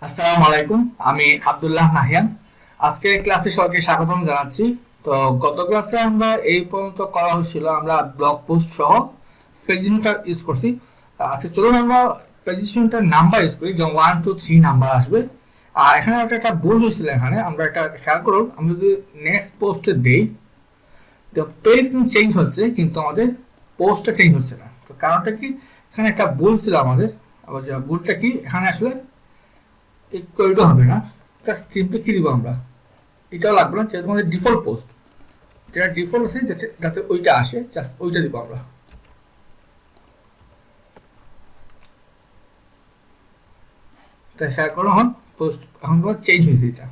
আসসালামু আলাইকুম। আমি আব্দুল্লাহ নাহিয়ান। আজকে ক্লাসে সবাইকে স্বাগতম জানাচ্ছি। তো গত ক্লাসে আমরা এই পর্যন্ত করা হয়েছিল, আমরা ব্লগ পোস্ট সহ প্রেজেন্টার ইউজ করছি। আজকে চলুন আমরা প্রেজেন্টেশনটার নাম্বার ইউজ করি, যেমন 1 2 3 নাম্বার আসবে। আর এখানে একটা ভুল হয়েছিল, এখানে আমরা একটা খেয়াল করুন, আমি যদি নেক্সট পোস্টে দেই, তো পেজ কিন্তু চেঞ্জ হচ্ছে কিন্তু আমাদের পোস্টটা চেঞ্জ হচ্ছে না। তো কারণটা কি, এখানে একটা ভুল ছিল আমাদের। আবার যে ভুলটা কি, এখানে আসলে ইকুয়ালটা হবে না, জাস্ট সিম্পলি কি দিব আমরা, এটাও লাগবে না, যেহেতু আমাদের ডিফল্ট পোস্ট যেটা ডিফল্ট আছে, যাতে ওইটা আসে, জাস্ট ওইটা দিব আমরা। তাই শেয়ার করা হন পোস্ট এখন চেঞ্জ হয়েছে এটা।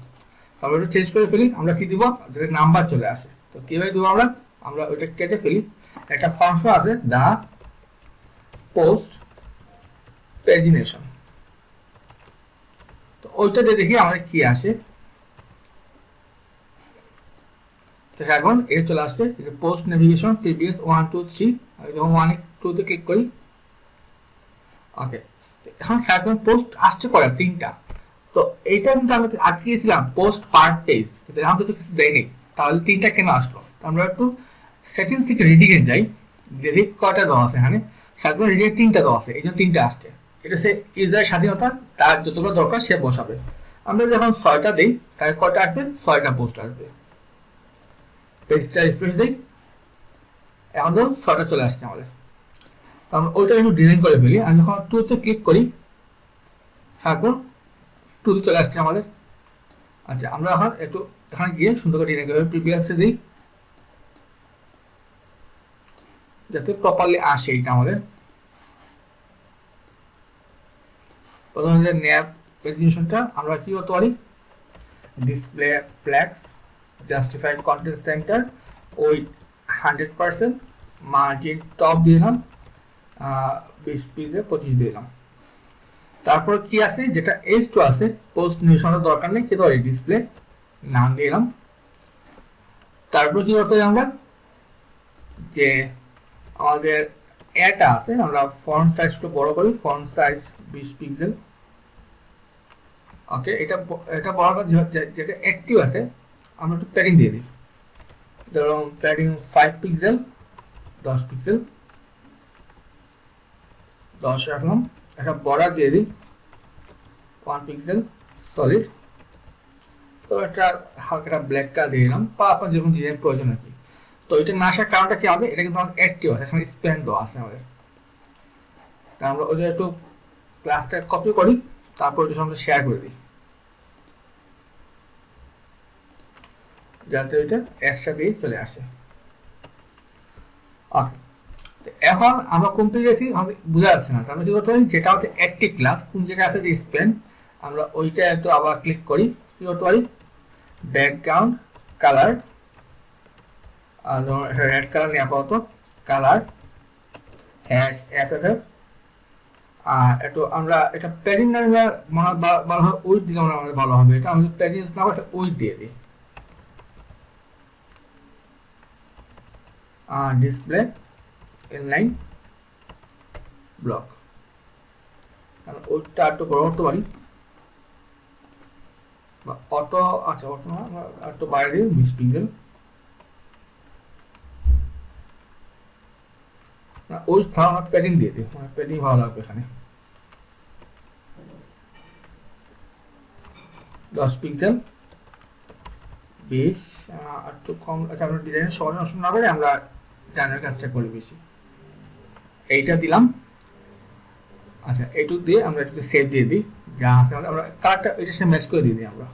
আমরা ওটা চেঞ্জ করে ফেলি, আমরা কি দিব, যাতে নাম্বার চলে আসে। তো কিভাবে দিব আমরা, আমরা ওইটা কেটে ফেলি। একটা ফাংশন আছে, দা পোস্ট পেজিনেশন। তো ওইটা দিয়ে দেখি আমাদের কি আসে। তো এখন এটা চলে আসছে, পোস্ট নেভিগেশন প্রিভিয়াস 1 2 3। যখন 1 2 তে ক্লিক করি, ওকে, এখন খেয়াল করুন পোস্ট আসছে কয়টা, 3টা। তো এইটা কিন্তু আমরা আটকিয়েছিলাম পোস্ট পার পেজ, কিন্তু এখন কিছু কিছু দেয়নি। তাহলে 3টা কেন আসলো, আমরা একটু সেটিংস থেকে রিডিং এ যাই। রিডিং কয়টা দেওয়া আছে এখানে, খেয়াল করুন রিডিং 3টা দেওয়া আছে, এই জন্য 3টা আসছে। এটা সে ইউজারের স্বাধীনতা, তার যতগুলো দরকার সে বসাবে। আমরা যখন 6টা দিই, তাহলে কয়টা আসবে, 6টা পোস্ট আসবে। পেজটা রিফ্রেশ দিই, এখন 6টা চলে আসছে আমাদের। আমরা ওইটা একটু ডিজাইন করে ফেলি। আমি যখন 2 তে ক্লিক করি, তারপর 2 চলে আসছে আমাদের। আচ্ছা, আমরা এখন একটু এখানে গিয়ে সুন্দর করে ডিজাইন করে প্রিভিয়াসে দিই, যাতে প্রপারলি আসে এটা আমাদের। প্রথমে যে ন্যাপ প্রেজেন্টেশনটা আমরা কি করতে পারি, display flax justified content centre ওই 100%, মার্জিন টপ দিলাম 20 পিসে 25 দিলাম। তারপর কি আছে, যেটা H2 আছে, পোস্ট নিশানোর দরকার নেই, কিন্তু ওই ডিসপ্লে নাম দিলাম। তারপর কি করতে হবে, আমরা যে আমাদের এটা আছে, আমরা ফন্ট সাইজ একটু বড় করি, ফন্ট সাইজ 20 পিক্সেল। ওকে, এটা এটা বড় করা, যেটা অ্যাক্টিভ আছে আমরা একটু প্যাডিং দিয়ে দিই, ধরুন প্যাডিং 5 পিক্সেল, 10 পিক্সেল, 10 রাখলাম। একটা বর্ডার দিয়ে দিই 1 পিক্সেল সলিড। তো একটা হালকা ব্ল্যাক কালার দিয়ে দিলাম, বা আপনার যেরকম ডিজাইন প্রয়োজন আর কি। তো এটা না আসার কারণটা কি হবে, এটা কিন্তু আমাদের অ্যাক্টিভ আছে, এখানে স্প্যান দেওয়া আছে আমাদের। তা আমরা ওই একটু ক্লাসটা কপি করি, তারপর ওইটার সঙ্গে শেয়ার করে দিই, যাতে ওইটা একসাথেই চলে আসে। ওকে, এখন আমরা কোন পেজে আছি আমাদের বোঝা যাচ্ছে না, আমরা কি করতে পারি, যেটা হচ্ছে অ্যাক্টিভ ক্লাস কোন জায়গায় আছে যে স্প্যান, আমরা ওইটা একটু আবার ক্লিক করি, কি করতে পারি, ব্যাকগ্রাউন্ড কালার, আর রেড কালার নিয়ে আপাতত কালার হ্যাশ এফএফএফ। আর একটু আমরা এটা প্যাডিং না ভালো হবে, উইথ দিলে আমাদের ভালো হবে। এটা আমি প্যাডিং না এটা উইথ দিয়ে দিই। ডিসপ্লে ইনলাইন ব্লক, কারণ ওইটা একটু বড় করতে পারি, বা অটো, আচ্ছা অটো না, একটু বাইরে দিই 20 পিক্সেল। ওই স্থান আমরা প্যাডিং দিয়ে দিই, প্যাডিং ভালো লাগবে এখানে 10 পিক্সেল 20, একটু কম। আচ্ছা, আমরা ডিজাইনের সময় নষ্ট না করে আমরা ডানের কাজটা করি বেশি, এইটা দিলাম। আচ্ছা, এইটুক দিয়ে আমরা একটু সেভ দিয়ে দিই, যা আছে আমরা কালারটা এটার সাথে ম্যাচ করে দিয়ে দিই। আমরা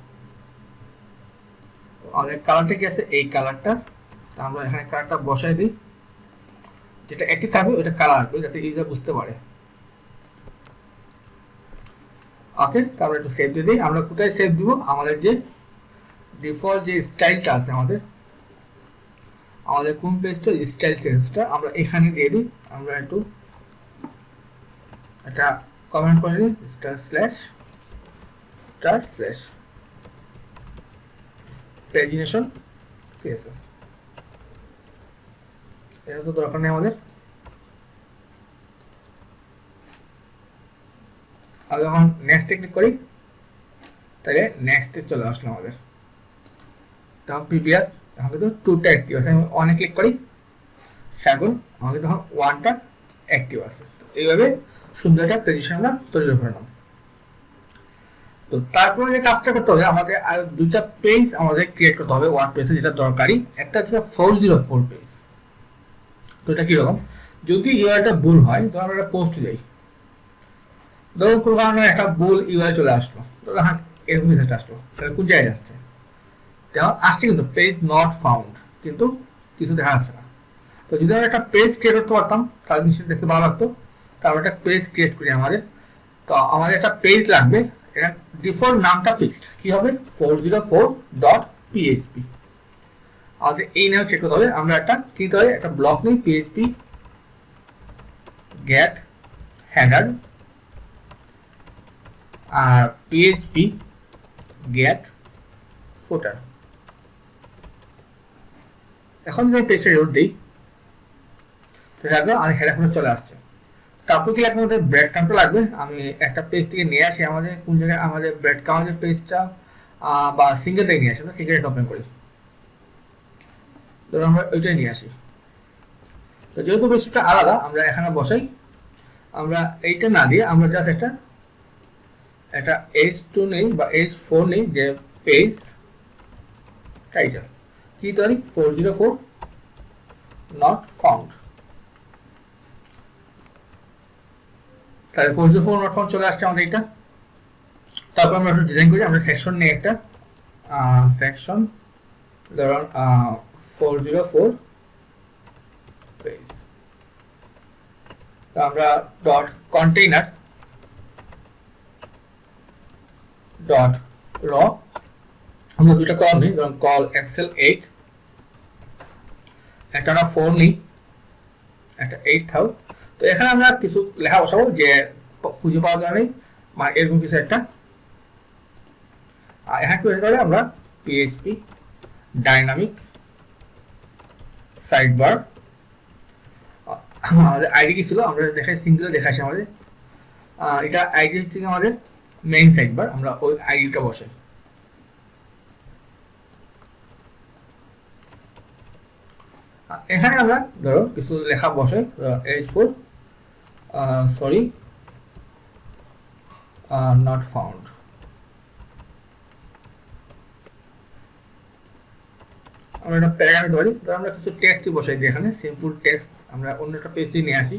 আমাদের কালারটা কি আছে, এই কালারটা, তা আমরা এখানে কালারটা বসাই দিই, যেটা একটি থাকবে ওইটা কালার আসবে, যাতে ইউজার বুঝতে পারে। ওকে, তারপরে একটু সেভ দিয়ে দিই। আমরা কোথায় সেভ দিব, আমাদের যে ডিফল্ট যে স্টাইলটা আছে আমাদের, আমাদের কোন পেজটা স্টাইল সেন্সটা আমরা এখানে দিয়ে দিই। আমরা একটু একটা কমেন্ট করে দিই, স্টার স্ল্যাশ পেজিনেশন সিএসএস। এটা তো দরকার নেই আমাদের। আর যখন নেক্সটে ক্লিক করি, তাহলে নেক্সটে চলে আসলো আমাদের। তখন প্রিভিয়াস এখন কিন্তু 2টা অ্যাক্টিভ আছে, আমি 1-এ ক্লিক করি, এখন আমাকে তখন 1টা অ্যাক্টিভ আছে। এইভাবে সুন্দর একটা প্রেজেন্টেশন আমরা তৈরি করে নিলাম। তো তারপরে যে কাজটা করতে হবে, আমাদের আর 2টা পেজ আমাদের ক্রিয়েট করতে হবে ওয়ার্ড পেজে, যেটা দরকারি। একটা হচ্ছে 404 পেজ। তো এটা কিরকম, যদি ইউআইটা ভুল হয় তো আমরা একটা পোস্ট যাই, ধরুন কোনো কারণে একটা ভুল ইউআই চলে আসলো, ধরো হ্যাঁ এরকম মেসেজ আসলো, তাহলে কোন জায়গায় যাচ্ছে, তেমন আসছে কিন্তু পেজ নট ফাউন্ড, কিন্তু কিছু দেখা যাচ্ছে না। তো যদি আমরা একটা পেজ ক্রিয়েট করতে পারতাম তাহলে নিশ্চয়ই দেখতে ভালো লাগতো। তো আমরা একটা পেজ ক্রিয়েট করি আমাদের। তো আমাদের একটা পেজ লাগবে, এটা ডিফল্ট নামটা ফিক্সড কি হবে, 404.php। আমাদের এই নামে ক্রিয়েট করতে হবে। আমরা একটা কি দিতে হবে, একটা ব্লক নেই, php get header আর php get footer। এখন যদি পেজটা লোড দিই, তো দেখো আর হেডার ফুটার চলে আসছে। তারপর কি লাগবে, আমাদের ব্রেড কাউন্টটা লাগবে। আমি একটা পেজ থেকে নিয়ে আসি, আমাদের কোন জায়গায় আমাদের ব্রেড কাউন্টের পেজটা বা সিঙ্গেল থেকে নিয়ে আসি, আমরা সিঙ্গেল ওপেন করি, ধরো আমরা ওইটাই নিয়ে আসি। তো যেহেতু পেজটা আলাদা, আমরা এখানে বসাই, আমরা এইটা না দিয়ে আমরা জাস্ট একটা h2 নেই বা h4 নেই, যে পেজ টাইটেল কি তৈরি, 404 নট ফাউন্ড। তাহলে 404 নট ফাউন্ড চলে আসছে আমাদের এটা। তারপর আমরা একটা ডিজাইন করি, আমরা সেকশন নিয়ে একটা সেকশন, ধরুন 404 পেজ। তো আমরা ডট কন্টেইনার ডট র, আমরা দুটো কল নিই, ধরুন কল এক্সেল 8, একটা আমরা 4 নিই, একটা 8 থাও। তো এখানে আমরা কিছু লেখা বসাবো যে খুঁজে পাওয়া যাবে, মানে এরকম কিছু একটা। এখানে কি করে আমরা PHP ডাইনামিক সাইডবার, আমাদের আইডি কি ছিল আমরা দেখাই, সিঙ্গেল দেখাচ্ছি আমাদের, এটা আইডি হচ্ছে আমাদের মেইন সাইডবার, আমরা ওই আইডিটা বসাই। এখানে আমরা ধরো কিছু লেখা বসাই, h4 সরি নট ফাউন্ড। আমরা একটা প্যারাগ্রাফ দিতে পারি, ধরো আমরা কিছু টেক্সট বসাই দিই, এখানে সিম্পল টেক্সট আমরা অন্য একটা পেজ নিয়ে আসি,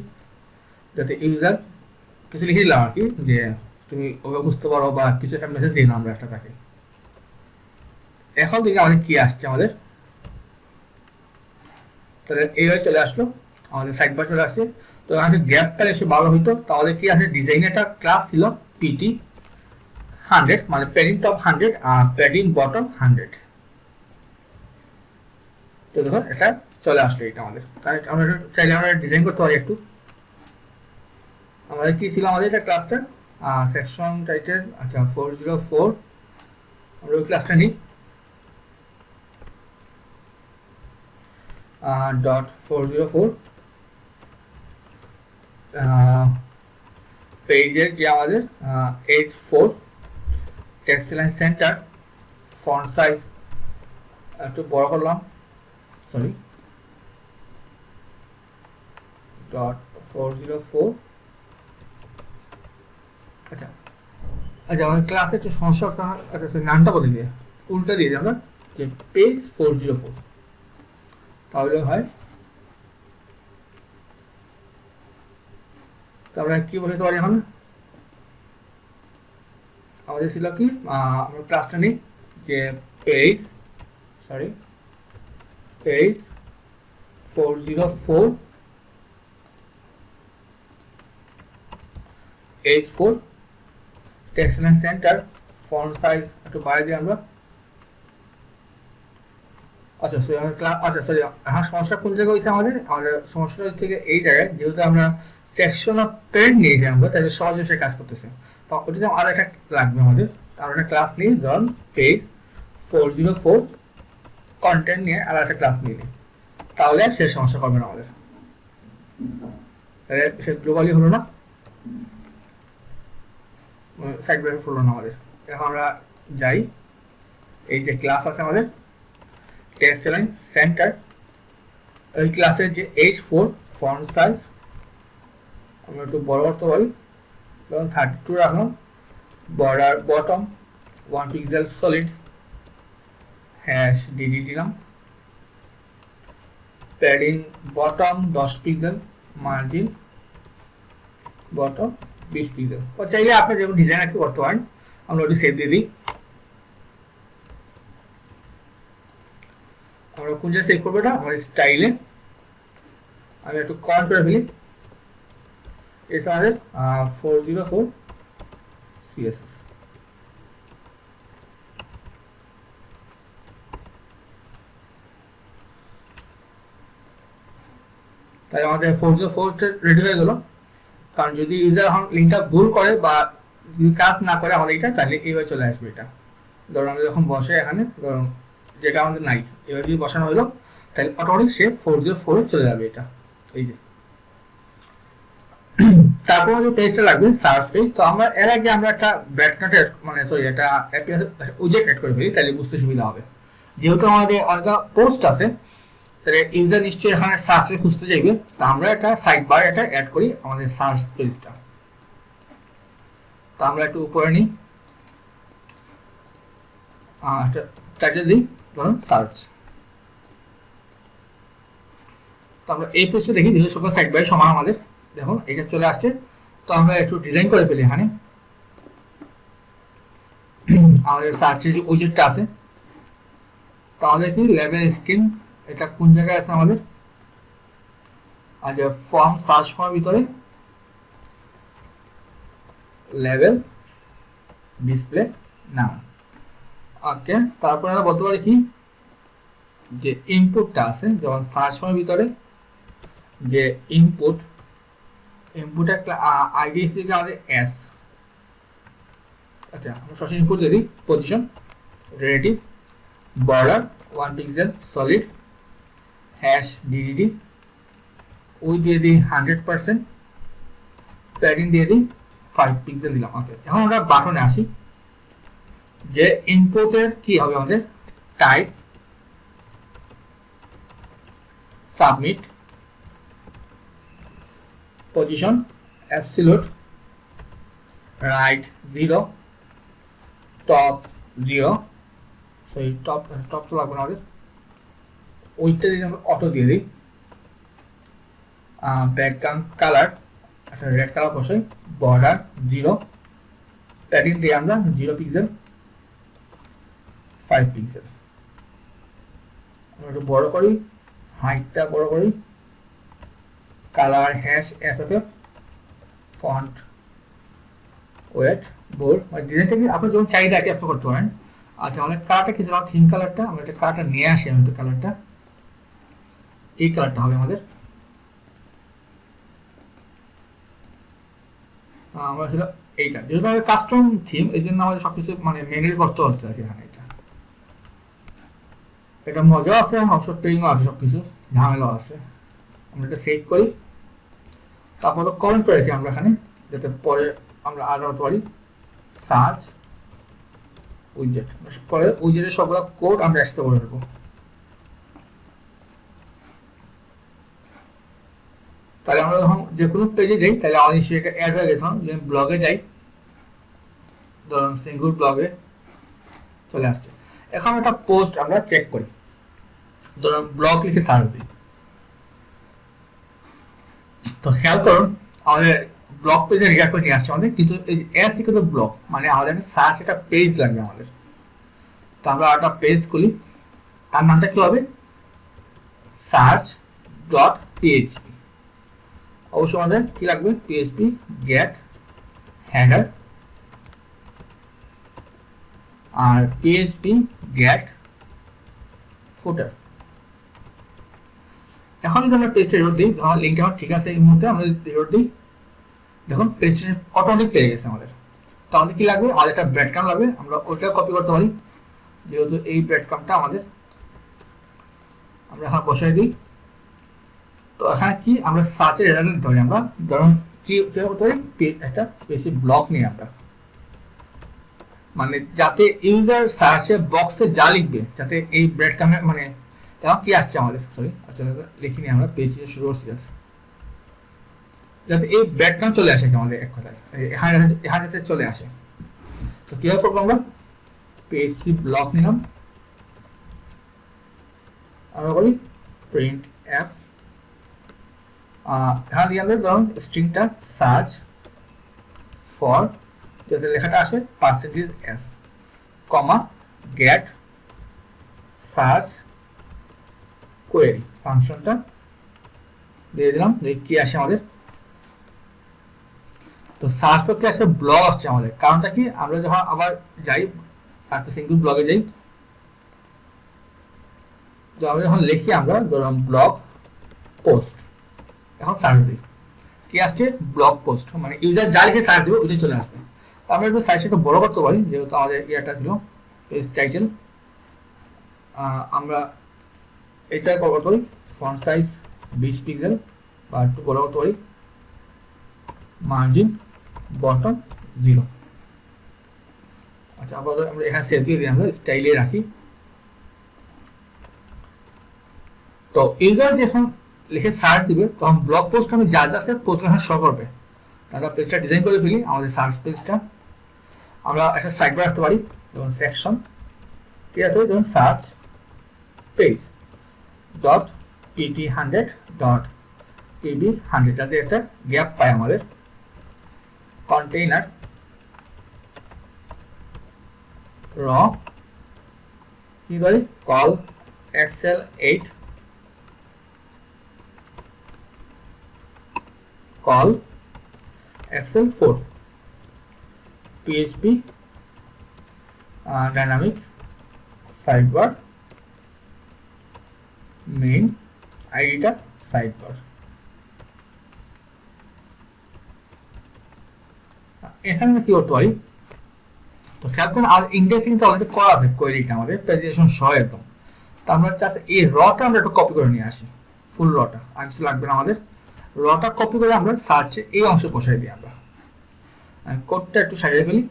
যাতে ইউজার কিছু লিখে দিলাম আর কি, যে তুমি ওকে বুঝতে পারো বা কিছু একটা মেসেজ দিলাম আমরা একটা তাকে। এখন থেকে আমাদের কি আসছে, আমাদের তাহলে এইভাবে চলে আসলো, আমাদের সাইড বার চলে আসছে। তো আমাদের গ্যাপটা এসে ভালো হইতো, তাহলে কি আছে, ডিজাইন একটা ক্লাস ছিল pt 100, মানে প্যাডিং টপ 100 আর প্যাডিং বটম 100। তো দেখো এটা চলে আসলো, এটা আমাদের। তাহলে আমরা চাইলে আমরা ডিজাইন করতে পারি একটু। আমাদের কি ছিল, আমাদের এটা ক্লাসটা সেকশন টাইটেল, আচ্ছা 404, আমরা ওই ক্লাসটা নিই, ডট 404 পেজের যে আমাদের h4 text line centre, font size একটু বড় করলাম, সরি ডট 404। আচ্ছা আচ্ছা, আমাদের ক্লাসে একটু সমস্যা, আচ্ছা নামটা বলে দিয়ে উল্টা দিয়ে আমরা যে পেজ 404, তাহলে হয়। তো আমরা কি বলতে পারি, এখন আমাদের ছিল কি, আমরা ক্লাসটা নিই যে page 404 h4 text line centre, font size একটু বাড়িয়ে দিই আমরা। আচ্ছা সরি, এখন সমস্যা কোন জায়গায় হয়েছে, আমাদের সমস্যাটা হচ্ছে এই জায়গায়, যেহেতু আমরা সেকশন অফ পেরেন্ট নিয়েছি আমরা, তাহলে সহজে সে কাজ করতেছে। তো ওটাতে আরো একটা লাগবে আমাদের, আমরা একটা ক্লাস নিই, ধরুন পেজ 404 কন্টেন্ট নিয়ে আর একটা ক্লাস নিয়ে নিই, তাহলে সে সমস্যা করবে না আমাদের। তাহলে সে গ্লোবালি হলো না, সাইড বাই হলো না আমাদের। এখন আমরা যাই, এই যে ক্লাস আছে আমাদের টেক্সট লাইন সেন্টার, এই ক্লাসের যে H4 ফন্ট সাইজ আমরা একটু বড় করতে পারি, ধরুন 32 রাখলাম। Border bottom 1 pixel solid hash DD দিলাম। Padding bottom 10 pixel, margin bottom 20 pixel. চাইলে আপনি যেমন ডিজাইন একটু করতে পারেন, আমরা ওটি সেভ দিয়ে দিই। আমরা কোন জায়গায় সেভ করবো এটা, আমার স্টাইলে আমি একটু কমেন্ট করে ফেলি। এস আমাদের 404 CSS। তাই আমাদের 404 রেডি হয়ে গেল। কারণ যদি ইউজার এখন লিঙ্কটা ভুল করে বা যদি কাজ না করে আমাদের এটা, তাহলে এইভাবে চলে আসবে এটা। ধরুন আমরা যখন বসে এখানে, ধরুন যেটা আমাদের নাই, এবার যদি বসানো হলো তাহলে অটোমেটিক সে 404 চলে যাবে এটা, এই যে। তারপর যে পেজটা লাগবে সার্চ পেজ। তো আমরা এর আগে আমরা একটা ব্যাকনট মানে সরি একটা উইজেট অ্যাড করে ফেলি, তাহলে বুঝতে সুবিধা হবে। যেহেতু আমাদের অনেক পোস্ট আছে, তাহলে ইউজার নিশ্চয়ই এখানে সার্চে খুঁজতে চাইবে, তো আমরা একটা সাইড বার এটা অ্যাড করি আমাদের সার্চ পেজটা। তো আমরা একটু উপরে নিই, টাইটেল দিই ধরুন সার্চ। তো আমরা এই পেজটা দেখি, যেহেতু সকল সাইড বাই সমান আমাদের, দেখুন এটা চলে আসছে। তো আমরা একটু ডিজাইন করে ফেলি এখানে। আমাদের সার্চের যে উইজেটটা আছে, তো আমাদের কি লেভেল স্ক্রিন, এটা কোন জায়গায় আছে আমাদের, আর যে ফর্ম সার্চ ফর্মের ভিতরে লেভেল ডিসপ্লে নাম। ওকে, তারপরে আমরা বলতে পারি কি যে ইনপুটটা আছে, যেমন সার্চ ফর্মের ভিতরে যে ইনপুট একটা আইডি হিসেবে আমাদের এস। আচ্ছা, আমরা সরাসরি ইনপুট দিয়ে দিই। Position relative border 1 pixel solid hash DDD, ওই দিয়ে দিই 100%, প্যাডিং দিয়ে দিই 5 পিক্সেল দিলাম। ওকে, এখন আমরা বাটনে আসি। যে ইনপুটের কি হবে আমাদের type submit, position absolute right 0, top 0, sorry top তো লাগবে না আমাদের, ওইটা দিয়ে আমরা অটো দিয়ে দিই। ব্যাকগ্রাউন্ড কালার একটা রেড কালার বসাই, বর্ডার 0, প্যাডিং দিয়ে আমরা 0 পিক্সেল 5 পিক্সেল। আমরা একটু বড় করি, হাইটটা বড় করি, colour hash FFF, font weight bold. মানে ডিজাইনটা কি আপনি যখন চাইলে আগে অ্যাপ্লাই করতে পারেন। আচ্ছা, আমাদের কালারটা কি, যেমন থিম কালারটা, আমরা একটা কালারটা নিয়ে আসি। আমি একটু কালারটা, এই কালারটা হবে আমাদের। আমরা ছিল এইটা, যেহেতু আমাদের কাস্টম থিম, এই জন্য আমাদের সবকিছু মানে মেনুর করতে হচ্ছে আর কি। এখানে এটা মজা আছে, অবশ্য পেইংও আছে, সবকিছু ঝামেলা আছে। আমরা এটা সেভ করি, তারপর কমেন্ট করে রাখি আমরা এখানে, যাতে পরে আমরা আরো হতে পারি। সার্চ উইজেট, পরে উইজেটের সবগুলো কোড আমরা একসাথে করে রাখবো। তাহলে আমরা যখন যে কোনো পেজে যাই, তাহলে আমাদের সেটা অ্যাড হয়ে গেছে। যদি ব্লগে যাই, ধরুন সিঙ্গুল ব্লগে চলে আসছে। এখন একটা পোস্ট আমরা চেক করি, ধরুন ব্লগ লিখে সার্চ দিই। তো খেয়াল করুন আমাদের ব্লগ পেজে রিডার করে নিয়ে আসছে আমাদের, কিন্তু এই যে এস ইকুয়াল টু ব্লগ, মানে আমাদের সার্চ একটা পেজ লাগবে আমাদের। তো আমরা একটা পেজ খুলি, তার নামটা কি হবে, সার্চ ডট পিএইচপি। অবশ্যই আমাদের কি লাগবে, পিএইচপি গেট হেডার আর পিএইচপি গেট ফুটার। এখন যদি আমরা পেজটা রিলোড দিই, আমার লিঙ্কটা আমার ঠিক আছে, এই মুহূর্তে আমরা যদি রিলোড দিই, দেখুন পেজটা অটোমেটিক পেয়ে গেছে আমাদের। তো আমাদের কি লাগবে, আমাদের একটা ব্রেডক্রাম্ব লাগবে, আমরা ওইটা কপি করতে পারি। যেহেতু এই ব্রেডক্রাম্বটা আমাদের, আমরা এখানে বসাই দিই। তো এখানে কি আমরা সার্চের রেজাল্ট নিতে পারি। আমরা ধরুন কি করতে পারি, একটা বেশি ব্লক নিয়ে আমরা মানে যাতে ইউজার সার্চে বক্সে যা লিখবে যাতে এই ব্রেড কামে মানে এখন কি আসছে আমাদের সরি আচ্ছা লিখিনি আমরা পেজ শুরু করছি যাতে এই ব্রেড কাম চলে আসে আমাদের এক কথায় এখানে এখানে যাতে চলে আসে তো কিভাবে করবো আমরা পিএইচপি ব্লক নিলাম আমরা বলি প্রিন্ট এফ এখানে দিয়ে আমরা ধরুন স্ট্রিংটা সার্চ ফর যাতে লেখাটা আসে percentage S comma get search query ফাংশনটা দিয়ে দিলাম দেখি কি আসে আমাদের তো সার্চ করতে আসে ব্লগ আসছে আমাদের কারণটা কি আমরা যখন আবার যাই একটা সিঙ্গল ব্লগে যাই তো আমরা যখন লিখি আমরা ধরুন ব্লগ পোস্ট এখন সার্চ দিই কি আসছে ব্লগ পোস্ট মানে ইউজার যা লিখে সার্চ দেবে ওইটাই চলে আসবে আমরা একটু সাইজটা একটু বড় করতে পারি যেহেতু আমাদের ইয়াটা ছিল পেজ টাইটেল আমরা এটা করতে পারি ফন্ট সাইজ 20 পিক্সেল বা একটু বড় করতে পারি মার্জিন বটম 0 আচ্ছা আপাতত আমরা এখানে সেভ দিয়ে দিই আমরা স্টাইলে রাখি তো ইউজার যখন লিখে সার্চ দিবে তখন ব্লগ পোস্ট আমি যা যা আছে পোস্ট এখানে শো করবে আমরা পেজটা ডিজাইন করে ফেলি আমাদের সার্চ পেজটা আমরা একটা সাইড বার রাখতে পারি যেমন সেকশন ঠিক আছে যেমন search page dot PT 100 dot PB 100 যাতে একটা গ্যাপ পায় আমাদের কন্টেইনার র কি করি col XL 8 col XL 4 PHP dynamic sidebar main id টা sidebar এখানে কি করতে পারি তো খেয়াল করুন আর ইন্ডেক্সিংটা অলরেডি করা আছে কোয়েরিটা আমাদের প্রেজেন্টেশন সহ একদম তো আমরা জাস্ট এই রটা আমরা একটু কপি করে নিয়ে আসি ফুল রটা আর কিছু লাগবে না আমাদের রটা কপি করে আমরা সার্চে এই অংশে বসাই দিই আমরা কোডটা একটু সাজিয়ে ফেলি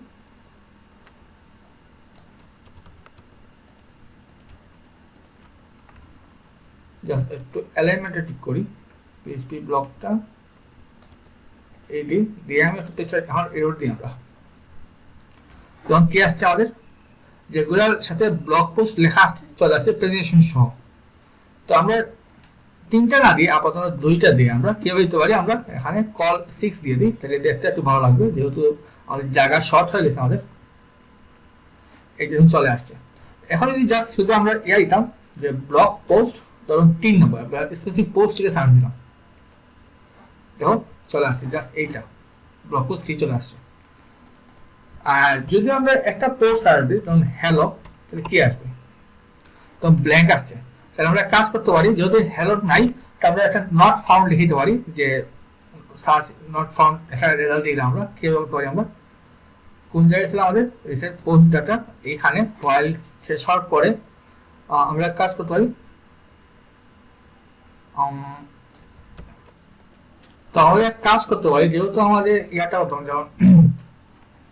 জাস্ট একটু অ্যালাইনমেন্টটা ঠিক করি পিএইচপি ব্লকটা এই দিই দিয়ে আমি একটু টেক্সচার এখন এরর দিই আমরা তখন কি আসছে আমাদের যেগুলোর সাথে ব্লগ পোস্ট লেখা আসছে চলে আসছে প্রেজেন্টেশন সহ তো আমরা তিনটা না দিয়ে আপাতত দুইটা দিয়ে আমরা কিভাবে দিতে পারি আমরা এখানে কল 6 দিয়ে দিই তাহলে দেখতে একটু ভালো লাগবে যেহেতু আমাদের জায়গা শর্ট হয়ে গেছে আমাদের এই যে চলে আসছে এখন যদি জাস্ট শুধু আমরা ইয়া দিতাম যে ব্লগ পোস্ট ধরুন 3 নম্বর আমরা স্পেসিফিক পোস্ট থেকে সার্চ দিলাম দেখো চলে আসছে জাস্ট এইটা ব্লগ পোস্ট 3 চলে আসছে আর যদি আমরা একটা পোস্ট সার্চ দিই তখন হ্যালো তাহলে কি আসবে তখন ব্ল্যাঙ্ক আসছে তাহলে আমরা কাজ করতে পারি যেহেতু হ্যালো নাই তারপরে একটা নট ফাউন্ড লিখে দিতে পারি যে সার্চ নট ফাউন্ড একটা রেজাল্ট দিলাম আমরা কিভাবে করতে পারি আমরা কোন জায়গায় ছিল আমাদের রিসেট পোস্ট ডাটা এখানে ফাইল শেষ হওয়ার পরে আমরা কাজ করতে পারি তাহলে কাজ করতে পারি যেহেতু আমাদের ইয়াটা হতো যেমন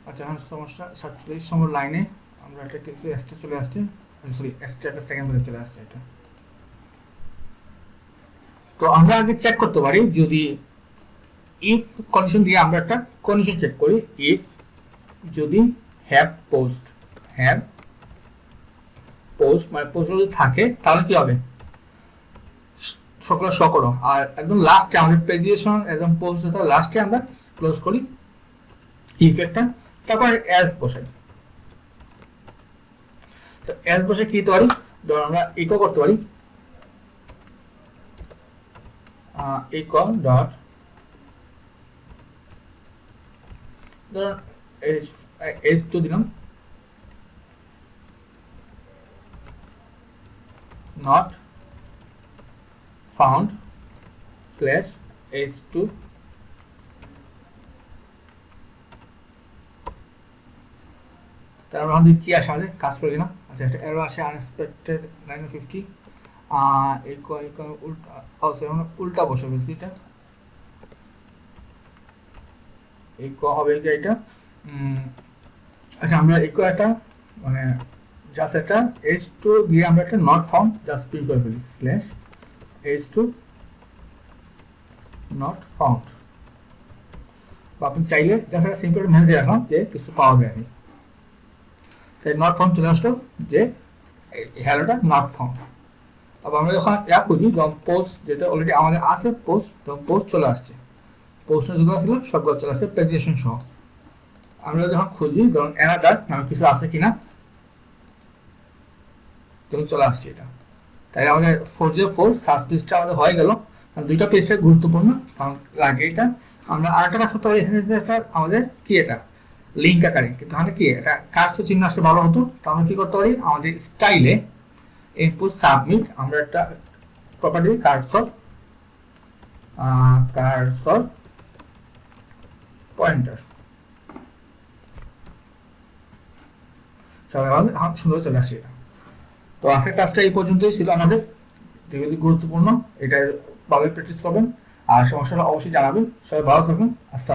আচ্ছা সমস্যা 47 নম্বর লাইনে আমরা একটা কিছু এক্সট্রা চলে আসছে সরি এক্সট্রা একটা সেকেন্ড মধ্যে চলে আসছে এটা তো আমরা আগে চেক করতে পারি যদি ইফ কন্ডিশন দিয়ে আমরা একটা কন্ডিশন চেক করি ইফ যদি হ্যাভ পোস্ট মানে পোস্ট যদি থাকে তাহলে কি হবে সকল শো করো আর একদম লাস্টে আমাদের প্রেজেন্টেশন একদম পোস্ট যেটা লাস্টে আমরা ক্লোজ করি ইফেক্টটা তারপর অ্যাজ বসাই তো অ্যাজ বসে কি দিতে পারি ধর আমরা ইকো করতে পারি ইকো ডট ধর এজ টু দিলাম নট ফাউন্ড স্ল্যাশ h2 তারপর আমাদের কি আসে আমাদের কাজ করে কিনা আচ্ছা একটা এরর আসে আনএক্সপেক্টেড 950 উল্টা বসে ফেলছি এটা এই ক হবে কি এটা আচ্ছা আমরা একটু একটা মানে জাস্ট একটা h2 দিয়ে আমরা একটা নট ফাউন্ড জাস্ট প্রিন্ট করে ফেলি স্ল্যাশ h2 নট ফাউন্ড, বা আপনি চাইলে জাস্ট একটা সিম্পল মেসেজ রাখলাম যে কিছু পাওয়া যায়নি, তাই নট ফাউন্ড চলে আসলো যে হ্যালোটা নট ফাউন্ড। আবার আমরা যখন ইয়া খুঁজি, যখন পোস্ট যেটা অলরেডি আমাদের আছে পোস্ট, তখন পোস্ট চলে আসছে, পোস্টে যেগুলো ছিল সবগুলো চলে আসছে প্রেজেন্টেশন সহ। আমরা যখন খুঁজি ধরুন অ্যানাদার নামে কিছু আছে কিনা, তখন চলে আসছে এটা। তাই আমাদের 404 সার্চ পেজটা আমাদের হয়ে গেল। দুইটা পেজটা গুরুত্বপূর্ণ, কারণ লাগে এটা। আমরা আরেকটা কাজ করতে পারি, এখানে একটা আমাদের কি এটা লিঙ্ক আকারে, কিন্তু তাহলে কি এটা কার্সর চিহ্ন আসলে ভালো হতো। তো আমরা কি করতে পারি, আমাদের স্টাইলে ইনপুট সাবমিট আমরা একটা প্রপার্টি কার্সর কার্সর পয়েন্টার সবাই আমাদের সুন্দর চলে আসে এটা। তো আজকের ক্লাসটা এই পর্যন্তই ছিল আমাদের, যেগুলি গুরুত্বপূর্ণ এটা ভাবে প্র্যাকটিস করবেন, আর সমস্যা হলে অবশ্যই জানাবেন। সবাই ভালো থাকুন। আসসালাম।